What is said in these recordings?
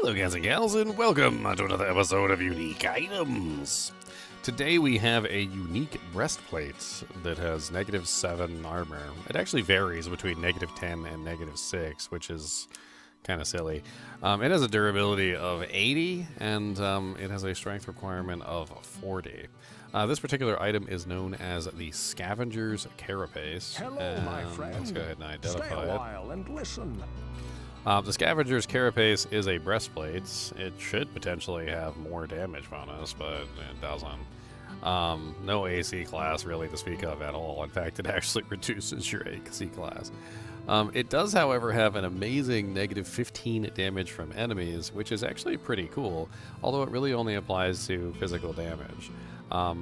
Hello guys and gals, and welcome to another episode of Unique Items. Today we have a unique breastplate that has -7 armor. It actually varies between -10 and -6, which is kind of silly. It has a durability of 80, and it has a strength requirement of 40. This particular item is known as the Scavenger's Carapace. Hello, my friend. Let's go ahead and identify Stay a it. while and listen. The Scavenger's Carapace is a breastplate. It should potentially have more damage bonus, but it doesn't. No AC class really to speak of at all. In fact, it actually reduces your AC class. It does, however, have an amazing -15 damage from enemies, which is actually pretty cool, although it really only applies to physical damage.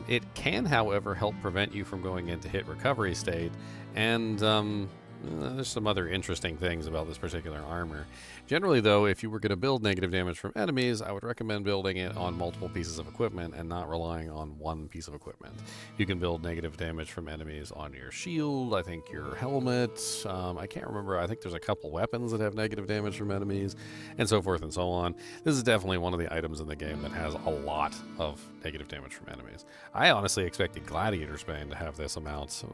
It can, however, help prevent you from going into hit recovery state, and there's some other interesting things about this particular armor. Generally, though, if you were going to build negative damage from enemies, I would recommend building it on multiple pieces of equipment and not relying on one piece of equipment. You can build negative damage from enemies on your shield, I think your helmet, I can't remember, I think there's a couple weapons that have negative damage from enemies, and so forth and so on. This is definitely one of the items in the game that has a lot of negative damage from enemies. I honestly expected Gladiator's Bane to have this amount,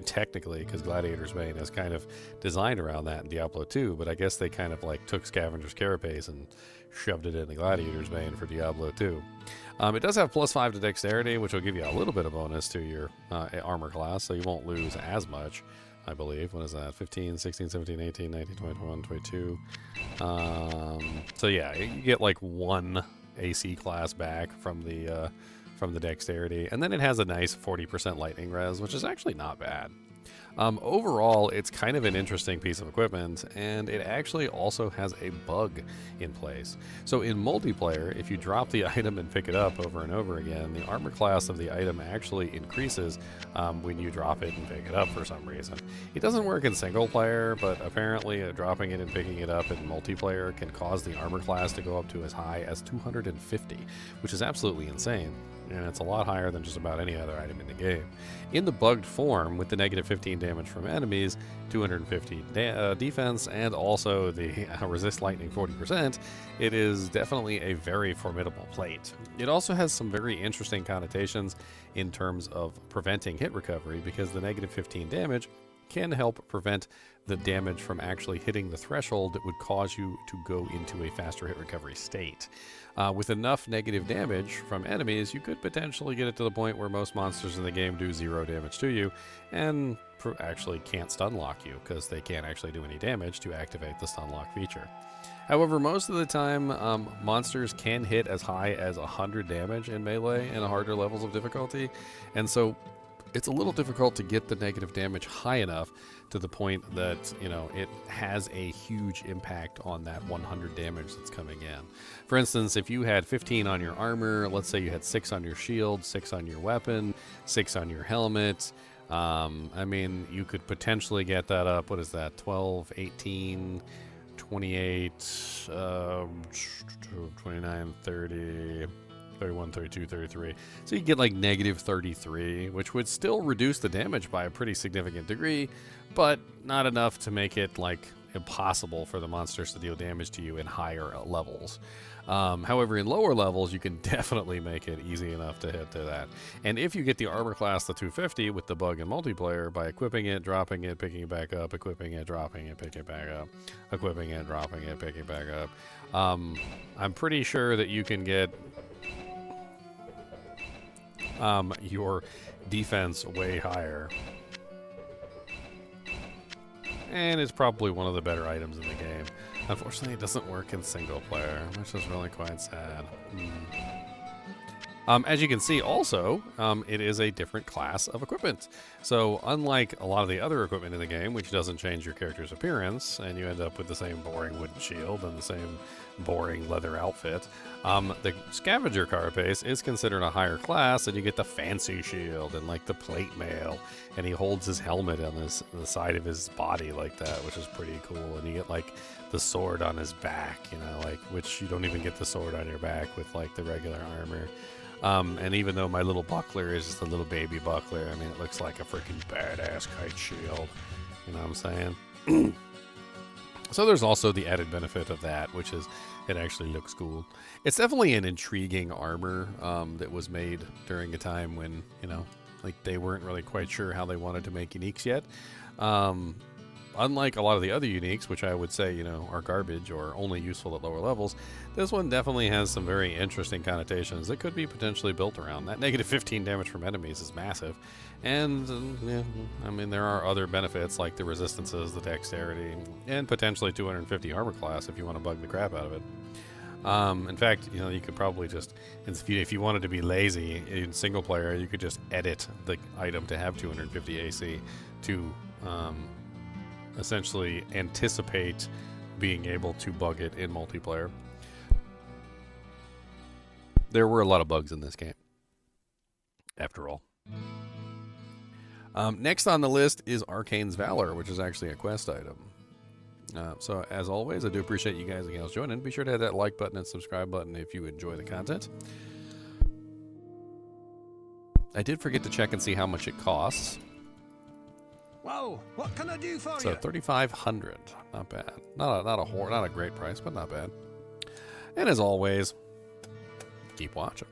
technically, because Gladiator's Bane is kind of designed around that in Diablo 2, but I guess they kind of like took Scavenger's Carapace and shoved it in the Gladiator's Bane for Diablo 2. It does have +5 to dexterity, which will give you a little bit of bonus to your armor class, so you won't lose as much, I believe. What is that? 15, 16, 17, 18, 19, 20, 21, 22. So yeah, you get like one AC class back from the dexterity, and then it has a nice 40% lightning res, which is actually not bad. Overall, it's kind of an interesting piece of equipment, and it actually also has a bug in place. So in multiplayer, if you drop the item and pick it up over and over again, the armor class of the item actually increases when you drop it and pick it up for some reason. It doesn't work in single player, but apparently dropping it and picking it up in multiplayer can cause the armor class to go up to as high as 250, which is absolutely insane. And it's a lot higher than just about any other item in the game. In the bugged form, with the -15 damage from enemies, 250 defense, and also the resist lightning 40%, it is definitely a very formidable plate. It also has some very interesting connotations in terms of preventing hit recovery, because the -15 damage can help prevent the damage from actually hitting the threshold that would cause you to go into a faster hit recovery state. With enough negative damage from enemies, you could potentially get it to the point where most monsters in the game do 0 damage to you and actually can't stun lock you, because they can't actually do any damage to activate the stun lock feature. However, most of the time, monsters can hit as high as 100 damage in melee in harder levels of difficulty, and so it's a little difficult to get the negative damage high enough to the point that, you know, it has a huge impact on that 100 damage that's coming in. For instance, if you had 15 on your armor, let's say you had 6 on your shield, 6 on your weapon, 6 on your helmet, I mean, you could potentially get that up, what is that, 12, 18, 28, 29, 30... 31, 32, 33. So you get like -33, which would still reduce the damage by a pretty significant degree, but not enough to make it like impossible for the monsters to deal damage to you in higher levels. However, in lower levels, you can definitely make it easy enough to hit to that. And if you get the armor class to 250 with the bug in multiplayer, by equipping it, dropping it, picking it back up, equipping it, dropping it, picking it back up, equipping it, dropping it, picking it back up, I'm pretty sure that you can get your defense way higher. And it's probably one of the better items in the game. Unfortunately, it doesn't work in single player, which is really quite sad. As you can see also, it is a different class of equipment. So unlike a lot of the other equipment in the game, which doesn't change your character's appearance, and you end up with the same boring wooden shield and the same boring leather outfit, the Scavenger Carapace is considered a higher class, and you get the fancy shield and like the plate mail, and he holds his helmet on the side of his body like that, which is pretty cool. And you get like the sword on his back, you know, like, which you don't even get the sword on your back with like the regular armor. And even though my little buckler is just a little baby buckler, I mean, it looks like a freaking badass kite shield. You know what I'm saying? So there's also the added benefit of that, which is it actually looks cool. It's definitely an intriguing armor that was made during a time when, you know, like they weren't really quite sure how they wanted to make uniques yet. Unlike a lot of the other uniques, which I would say, you know, are garbage or only useful at lower levels, this one definitely has some very interesting connotations that could be potentially built around. That negative 15 damage from enemies is massive. And, yeah, I mean, there are other benefits like the resistances, the dexterity, and potentially 250 armor class if you want to bug the crap out of it. In fact, you know, you could probably just, if you wanted to be lazy in single player, you could just edit the item to have 250 AC to essentially anticipate being able to bug it in multiplayer. There were a lot of bugs in this game, after all. Next on the list is Arcane's Valor, which is actually a quest item. So, as always, I do appreciate you guys and gals joining. Be sure to hit that like button and subscribe button if you enjoy the content. I did forget to check and see how much it costs. Whoa, what can I do for you? So 3,500, not bad. Not a great price, but not bad. And as always, keep watching.